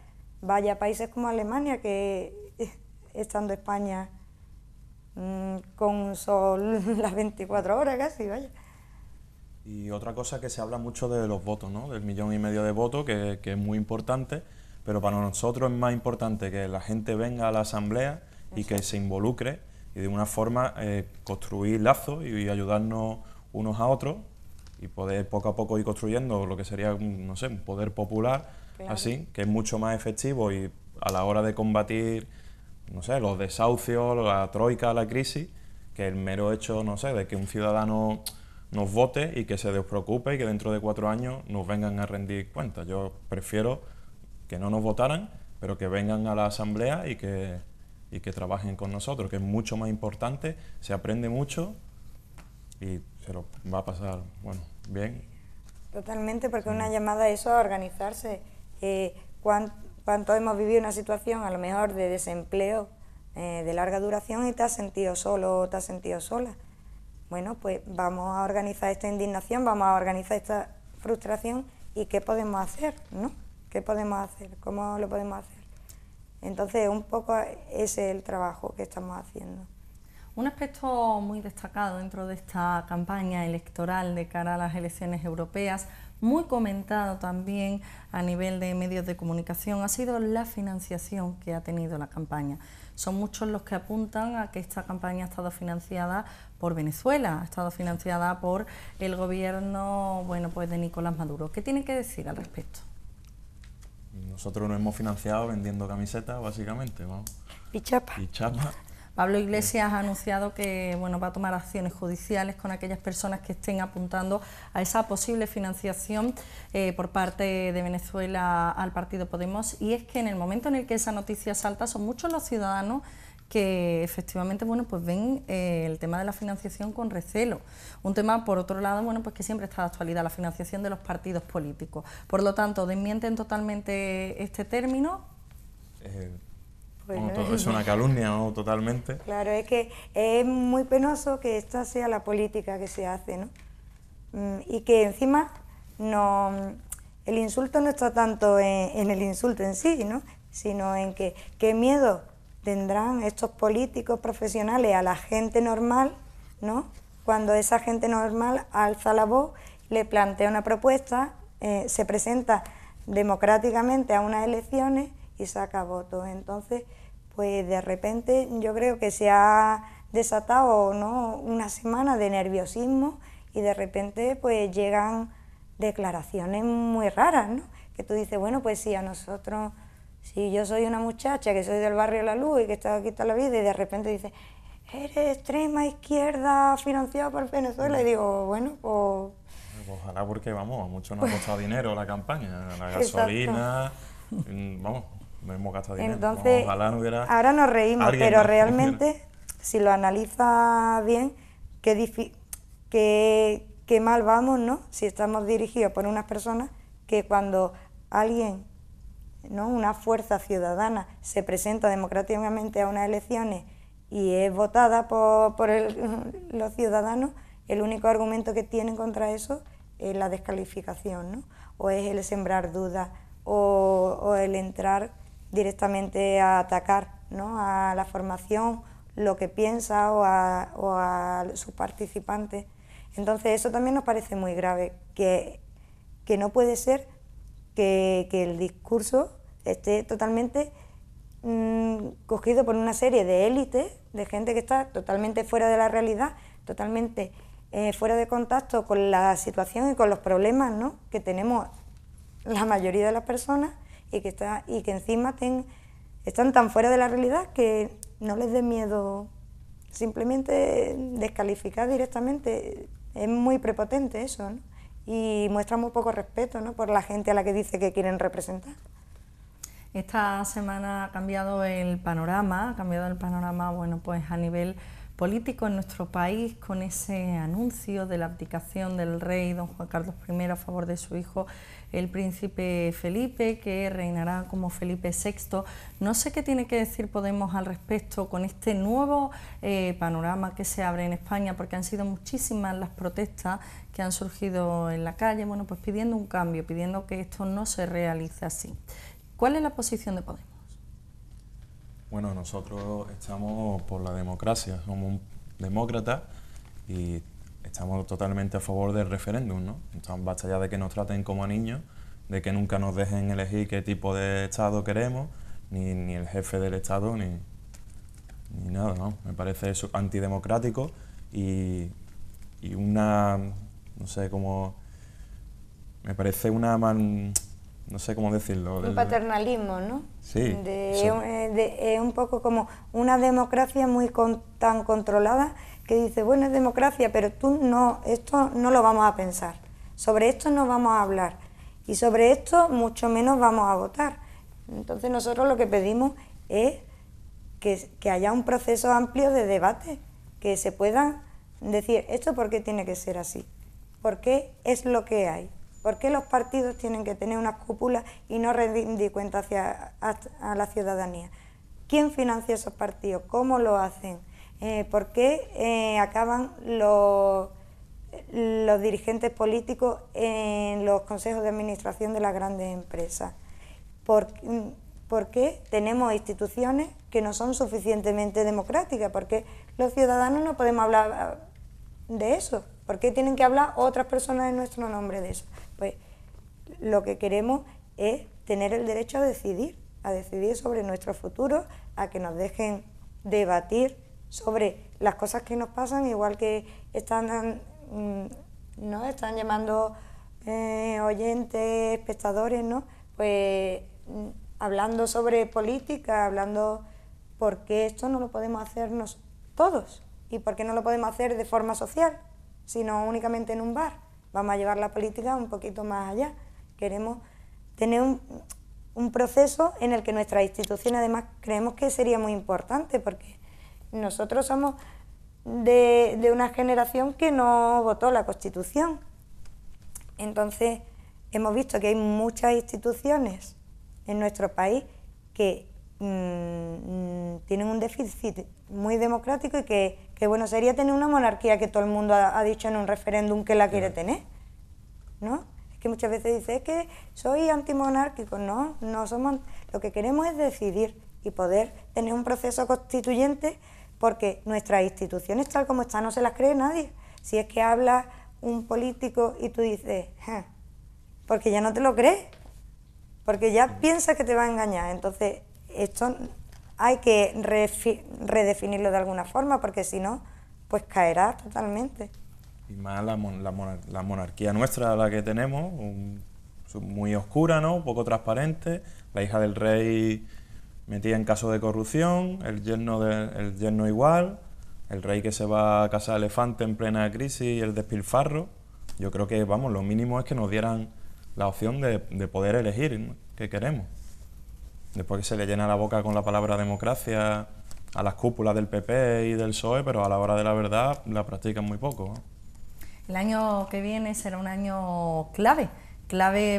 vaya a países como Alemania, que estando España con sol las 24 horas casi, vaya? Y otra cosa que se habla mucho de los votos, ¿no?, del 1,5 millones de votos, que es muy importante, pero para nosotros es más importante que la gente venga a la asamblea y que se involucre y de una forma construir lazos y ayudarnos unos a otros y poder poco a poco ir construyendo lo que sería, no sé, un poder popular, claro, así, que es mucho más efectivo y a la hora de combatir, no sé, los desahucios, la troika, la crisis, que el mero hecho, no sé, de que un ciudadano nos vote y que se despreocupe y que dentro de 4 años nos vengan a rendir cuentas. Yo prefiero que no nos votaran, pero que vengan a la asamblea y que trabajen con nosotros, que es mucho más importante, se aprende mucho y se lo va a pasar, bueno, bien. Totalmente, porque una llamada a eso, a organizarse. ¿Cuánto hemos vivido una situación a lo mejor de desempleo de larga duración y te has sentido solo o te has sentido sola? Bueno, pues vamos a organizar esta indignación, vamos a organizar esta frustración y ¿qué podemos hacer, no? ¿Qué podemos hacer? ¿Cómo lo podemos hacer? Entonces, un poco ese es el trabajo que estamos haciendo. Un aspecto muy destacado dentro de esta campaña electoral de cara a las elecciones europeas, muy comentado también a nivel de medios de comunicación, ha sido la financiación que ha tenido la campaña. Son muchos los que apuntan a que esta campaña ha estado financiada por Venezuela, ha estado financiada por el gobierno, bueno, pues de Nicolás Maduro. ¿Qué tiene que decir al respecto? Nosotros nos hemos financiado vendiendo camisetas, básicamente, ¿no? Y chapa. Y chapa. Pablo Iglesias ha anunciado que, bueno, va a tomar acciones judiciales con aquellas personas que estén apuntando a esa posible financiación por parte de Venezuela al partido Podemos. Y es que en el momento en el que esa noticia salta, son muchos los ciudadanos que efectivamente, bueno, pues ven el tema de la financiación con recelo. Un tema, por otro lado, bueno, pues que siempre está de actualidad, la financiación de los partidos políticos. Por lo tanto, ¿desmienten totalmente este término? Bueno, todo es una calumnia, ¿no?, totalmente. Claro, es que es muy penoso que esta sea la política que se hace, ¿no? Y que encima el insulto no está tanto en el insulto en sí, ¿no?, sino en que qué miedo tendrán estos políticos profesionales a la gente normal, ¿no?, cuando esa gente normal alza la voz, le plantea una propuesta, se presenta democráticamente a unas elecciones y saca votos. Entonces, pues de repente yo creo que se ha desatado, ¿no?, una semana de nerviosismo y de repente pues llegan declaraciones muy raras, ¿no?, que tú dices, bueno, pues sí, a nosotros, si yo soy una muchacha que soy del barrio La Luz y que he estado aquí toda la vida y de repente dice, eres extrema izquierda financiada por Venezuela, y digo, bueno, pues... Ojalá, porque vamos, a mucho nos ha costado dinero la campaña, la gasolina, vamos, no hemos gastado dinero. Entonces, ojalá no hubiera... Ahora nos reímos, pero realmente, si lo analiza bien, qué mal vamos, ¿no?, si estamos dirigidos por unas personas que cuando alguien, ¿no?, una fuerza ciudadana se presenta democráticamente a unas elecciones y es votada por los ciudadanos, el único argumento que tienen contra eso es la descalificación, ¿no?, o es el sembrar dudas o el entrar directamente a atacar, ¿no?, a la formación, lo que piensa o a sus participantes. Entonces eso también nos parece muy grave, que no puede ser que el discurso esté totalmente cogido por una serie de élites, de gente que está totalmente fuera de la realidad, totalmente fuera de contacto con la situación y con los problemas, ¿no?, que tenemos la mayoría de las personas, y que encima están tan fuera de la realidad que no les dé miedo simplemente descalificar directamente. Es muy prepotente eso, ¿no?, y muestra muy poco respeto, ¿no?, por la gente a la que dice que quieren representar. Esta semana ha cambiado el panorama, bueno, pues a nivel político en nuestro país, con ese anuncio de la abdicación del rey don Juan Carlos I a favor de su hijo, el príncipe Felipe, que reinará como Felipe VI. No sé qué tiene que decir Podemos al respecto con este nuevo panorama que se abre en España, porque han sido muchísimas las protestas que han surgido en la calle, bueno, pues pidiendo un cambio, pidiendo que esto no se realice así. ¿Cuál es la posición de Podemos? Bueno, nosotros estamos por la democracia, somos demócratas y estamos totalmente a favor del referéndum, ¿no? Entonces, basta ya de que nos traten como a niños, de que nunca nos dejen elegir qué tipo de Estado queremos, ni el jefe del Estado, ni nada, ¿no? Me parece eso antidemocrático y una, no sé cómo, me parece una no sé cómo decirlo. Un paternalismo, ¿no? Sí. Es un poco como una democracia tan controlada que dice, bueno, es democracia, pero esto no lo vamos a pensar, sobre esto no vamos a hablar y sobre esto mucho menos vamos a votar. Entonces nosotros lo que pedimos es que haya un proceso amplio de debate, que se pueda decir, ¿esto por qué tiene que ser así? ¿Por qué es lo que hay? ¿Por qué los partidos tienen que tener unas cúpulas y no rendir cuenta a la ciudadanía? ¿Quién financia esos partidos? ¿Cómo lo hacen? ¿Por qué acaban los dirigentes políticos en los consejos de administración de las grandes empresas? ¿Por qué tenemos instituciones que no son suficientemente democráticas? ¿Por qué los ciudadanos no podemos hablar de eso? ¿Por qué tienen que hablar otras personas en nuestro nombre de eso? Pues lo que queremos es tener el derecho a decidir sobre nuestro futuro, a que nos dejen debatir sobre las cosas que nos pasan, igual que están llamando oyentes, espectadores, ¿no? Pues hablando sobre política, hablando por qué esto no lo podemos hacernos todos y por qué no lo podemos hacer de forma social, sino únicamente en un bar. Vamos a llevar la política un poquito más allá. Queremos tener un proceso en el que nuestras instituciones, además, creemos que sería muy importante, porque nosotros somos de una generación que no votó la Constitución. Entonces, hemos visto que hay muchas instituciones en nuestro país que tienen un déficit muy democrático y que bueno sería tener una monarquía que todo el mundo ha dicho en un referéndum que la quiere tener, ¿no? Es que muchas veces dice, es que soy antimonárquico. No somos. Lo que queremos es decidir y poder tener un proceso constituyente, porque nuestras instituciones tal como están no se las cree nadie. Si es que habla un político y tú dices, porque ya no te lo crees, porque ya piensas que te va a engañar. Entonces esto hay que redefinirlo de alguna forma, porque si no, pues caerá totalmente. Y más la monarquía nuestra, la que tenemos, muy oscura, ¿no? Poco transparente, la hija del rey metida en caso de corrupción, el yerno igual, el rey que se va a casa de elefante en plena crisis y el despilfarro. Yo creo que, vamos, lo mínimo es que nos dieran la opción de poder elegir, ¿no?, qué queremos. Después que se le llena la boca con la palabra democracia a las cúpulas del PP y del PSOE, pero a la hora de la verdad la practican muy poco, ¿no? El año que viene será un año clave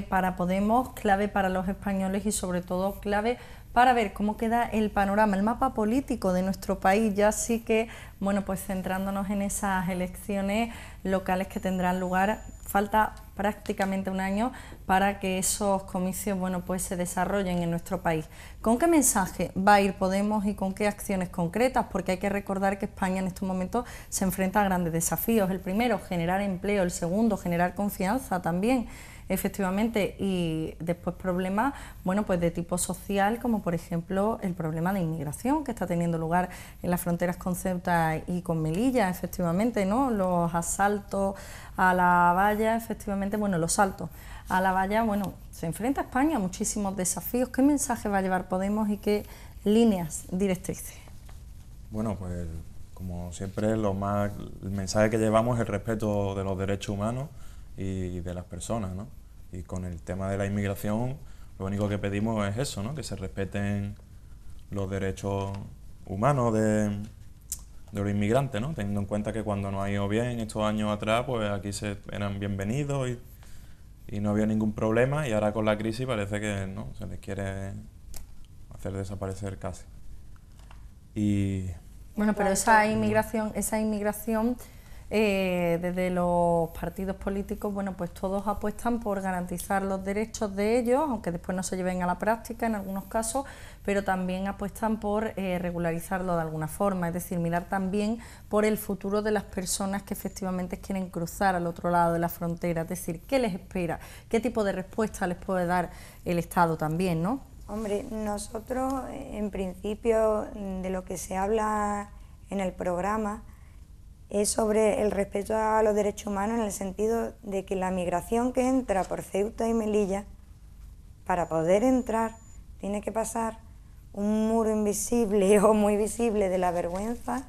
para Podemos, clave para los españoles y sobre todo clave para ver cómo queda el panorama, el mapa político de nuestro país, ya sí que, bueno, pues centrándonos en esas elecciones locales que tendrán lugar. Falta prácticamente un año para que esos comicios, bueno, pues se desarrollen en nuestro país. ¿Con qué mensaje va a ir Podemos y con qué acciones concretas? Porque hay que recordar que España en estos momentos se enfrenta a grandes desafíos. El primero, generar empleo; el segundo, generar confianza también, efectivamente, y después problemas, bueno, pues de tipo social, como por ejemplo el problema de inmigración que está teniendo lugar en las fronteras con Ceuta y con Melilla, efectivamente, ¿no? Los asaltos a la valla, efectivamente, bueno, los saltos a la valla, bueno, se enfrenta a España a muchísimos desafíos. ¿Qué mensaje va a llevar Podemos y qué líneas directrices? Bueno, pues como siempre, el mensaje que llevamos es el respeto de los derechos humanos y de las personas, ¿no? Y con el tema de la inmigración, lo único que pedimos es eso, ¿no? Que se respeten los derechos humanos de los inmigrantes, ¿no? Teniendo en cuenta que cuando nos ha ido bien estos años atrás, pues aquí eran bienvenidos y no había ningún problema, y ahora con la crisis parece que no, se les quiere hacer desaparecer casi. Y bueno, pero esa inmigración desde los partidos políticos, bueno, pues todos apuestan por garantizar los derechos de ellos, aunque después no se lleven a la práctica en algunos casos, pero también apuestan por regularizarlo de alguna forma, es decir, mirar también por el futuro de las personas que efectivamente quieren cruzar al otro lado de la frontera, es decir, ¿qué les espera? ¿Qué tipo de respuesta les puede dar el Estado también, no? Hombre, nosotros, en principio, de lo que se habla en el programa es sobre el respeto a los derechos humanos, en el sentido de que la migración que entra por Ceuta y Melilla, para poder entrar, tiene que pasar un muro invisible o muy visible de la vergüenza,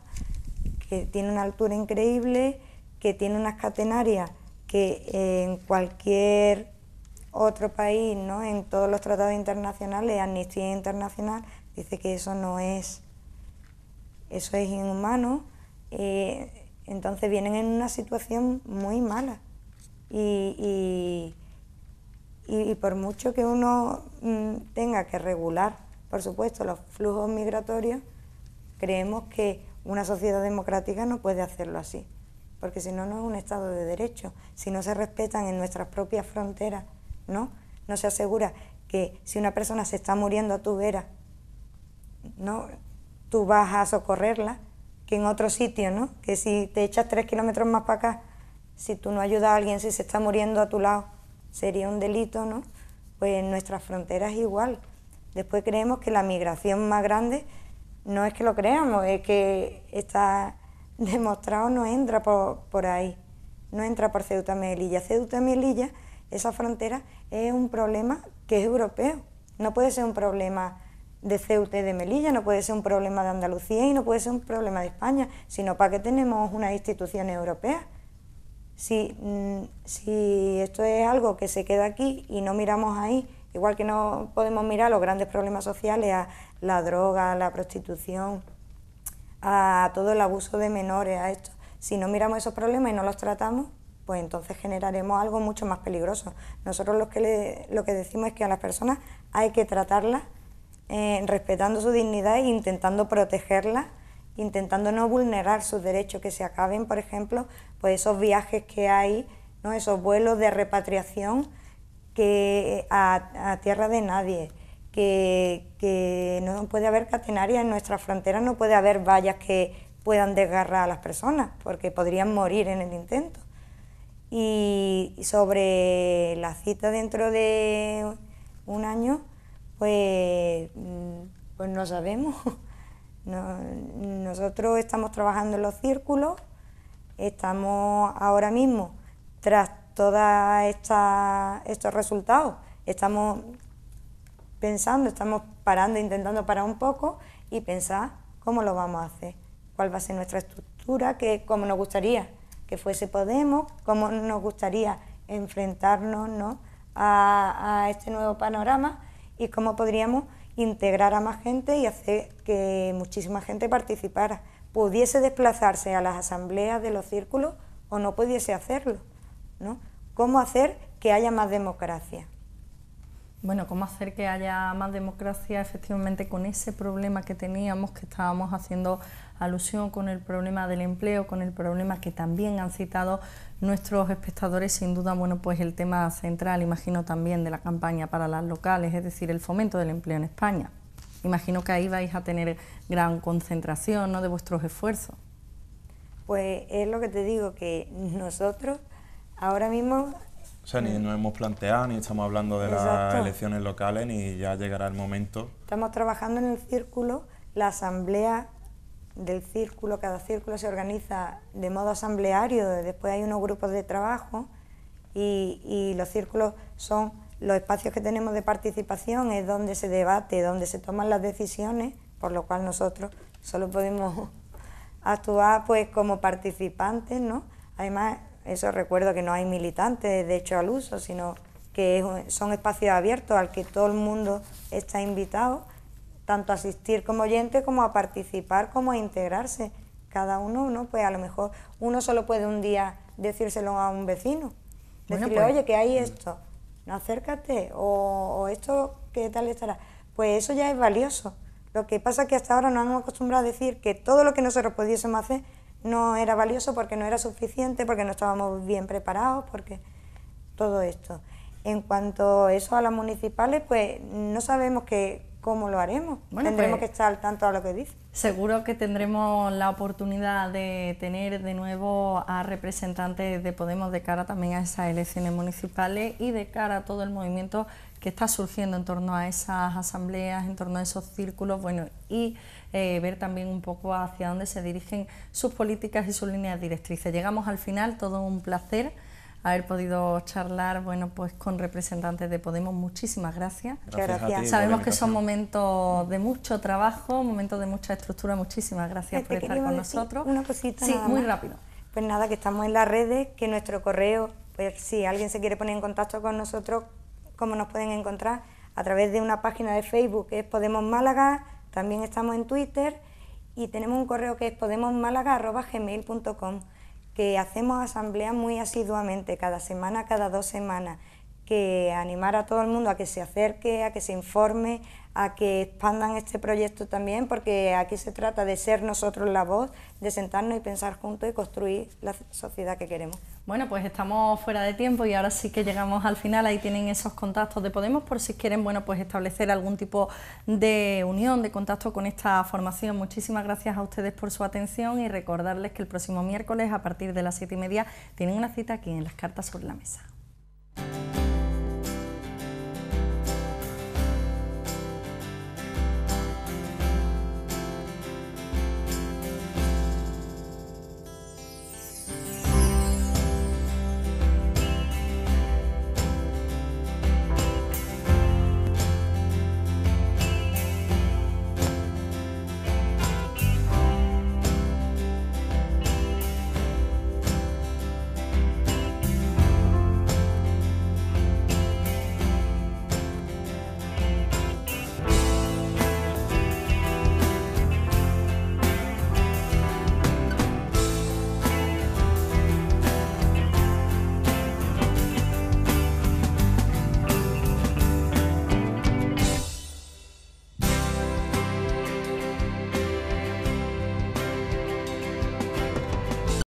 que tiene una altura increíble, que tiene unas catenarias que en cualquier otro país, ¿no?, en todos los tratados internacionales, Amnistía Internacional, dice que eso no es, eso es inhumano. Entonces vienen en una situación muy mala y por mucho que uno tenga que regular, por supuesto, los flujos migratorios, creemos que una sociedad democrática no puede hacerlo así, porque si no, no es un Estado de Derecho. Si no se respetan en nuestras propias fronteras, no se asegura que si una persona se está muriendo a tu vera, ¿no?, tú vas a socorrerla, que en otro sitio, ¿no?, que si te echas 3 kilómetros más para acá, si tú no ayudas a alguien, si se está muriendo a tu lado, sería un delito, ¿no? Pues en nuestras fronteras igual. Después creemos que la migración más grande, no es que lo creamos, es que está demostrado, no entra por ahí, no entra por Ceuta y Melilla. Ceuta y Melilla, esa frontera, es un problema que es europeo, no puede ser un problema de Ceuta y de Melilla, no puede ser un problema de Andalucía y no puede ser un problema de España, sino ¿para qué tenemos unas instituciones europeas? Si esto es algo que se queda aquí y no miramos ahí, igual que no podemos mirar los grandes problemas sociales, a la droga, a la prostitución, a todo el abuso de menores, a esto, si no miramos esos problemas y no los tratamos, pues entonces generaremos algo mucho más peligroso. Nosotros lo que decimos es que a las personas hay que tratarlas respetando su dignidad e intentando protegerla, intentando no vulnerar sus derechos, que se acaben, por ejemplo, pues esos viajes que hay, ¿no?, esos vuelos de repatriación que a tierra de nadie, que no puede haber catenarias en nuestras fronteras, no puede haber vallas que puedan desgarrar a las personas, porque podrían morir en el intento. Y sobre la cita dentro de un año, pues no sabemos. Nosotros estamos trabajando en los círculos, estamos ahora mismo, tras todos estos resultados, estamos pensando, estamos parando, intentando parar un poco y pensar cómo lo vamos a hacer, cuál va a ser nuestra estructura, cómo nos gustaría que fuese Podemos, cómo nos gustaría enfrentarnos, ¿no?, a este nuevo panorama, y cómo podríamos integrar a más gente y hacer que muchísima gente participara, pudiese desplazarse a las asambleas de los círculos o no pudiese hacerlo, ¿no? ¿Cómo hacer que haya más democracia? Bueno, cómo hacer que haya más democracia efectivamente con ese problema que teníamos, que estábamos haciendo alusión con el problema del empleo, con el problema que también han citado nuestros espectadores, sin duda, bueno, pues el tema central, imagino también de la campaña para las locales, es decir, el fomento del empleo en España. Imagino que ahí vais a tener gran concentración, ¿no?, de vuestros esfuerzos. Pues es lo que te digo, que nosotros ahora mismo... O sea, ni nos hemos planteado, ni estamos hablando de las elecciones locales, ni ya llegará el momento. Estamos trabajando en el círculo, la asamblea del círculo, cada círculo se organiza de modo asambleario, después hay unos grupos de trabajo y los círculos son los espacios que tenemos de participación, es donde se debate, donde se toman las decisiones, por lo cual nosotros solo podemos actuar pues como participantes, ¿no? Además, eso recuerdo que no hay militantes de hecho al uso, sino que son espacios abiertos al que todo el mundo está invitado, tanto a asistir como oyente, como a participar, como a integrarse. Cada uno, ¿no? Pues a lo mejor uno solo puede un día decírselo a un vecino, decirle, pues, oye, que hay esto, no, acércate, o esto, ¿qué tal estará? Pues eso ya es valioso. Lo que pasa es que hasta ahora nos hemos acostumbrado a decir que todo lo que nosotros pudiésemos hacer no era valioso porque no era suficiente, porque no estábamos bien preparados, porque todo esto. En cuanto a eso a las municipales, pues no sabemos cómo lo haremos. Bueno, tendremos que estar al tanto a lo que dice. Seguro que tendremos la oportunidad de tener de nuevo a representantes de Podemos de cara también a esas elecciones municipales y de cara a todo el movimiento que está surgiendo en torno a esas asambleas, en torno a esos círculos, bueno, y ver también un poco hacia dónde se dirigen sus políticas y sus líneas directrices. Llegamos al final, todo un placer haber podido charlar, bueno, pues con representantes de Podemos. Muchísimas gracias. Gracias. Sabemos que son momentos de mucho trabajo, momentos de mucha estructura. Muchísimas gracias por estar con nosotros. Una cosita. Sí, muy rápido. Pues nada, que estamos en las redes, que nuestro correo, pues si alguien se quiere poner en contacto con nosotros, ¿cómo nos pueden encontrar? A través de una página de Facebook que es Podemos Málaga, también estamos en Twitter y tenemos un correo que es podemosmálaga@gmail.com, que hacemos asambleas muy asiduamente, cada semana, cada 2 semanas, que animar a todo el mundo a que se acerque, a que se informe, a que expandan este proyecto también, porque aquí se trata de ser nosotros la voz, de sentarnos y pensar juntos y construir la sociedad que queremos. Bueno, pues estamos fuera de tiempo y ahora sí que llegamos al final. Ahí tienen esos contactos de Podemos por si quieren, bueno, pues establecer algún tipo de unión, de contacto con esta formación. Muchísimas gracias a ustedes por su atención y recordarles que el próximo miércoles a partir de las 7:30 tienen una cita aquí en Las Cartas sobre la Mesa.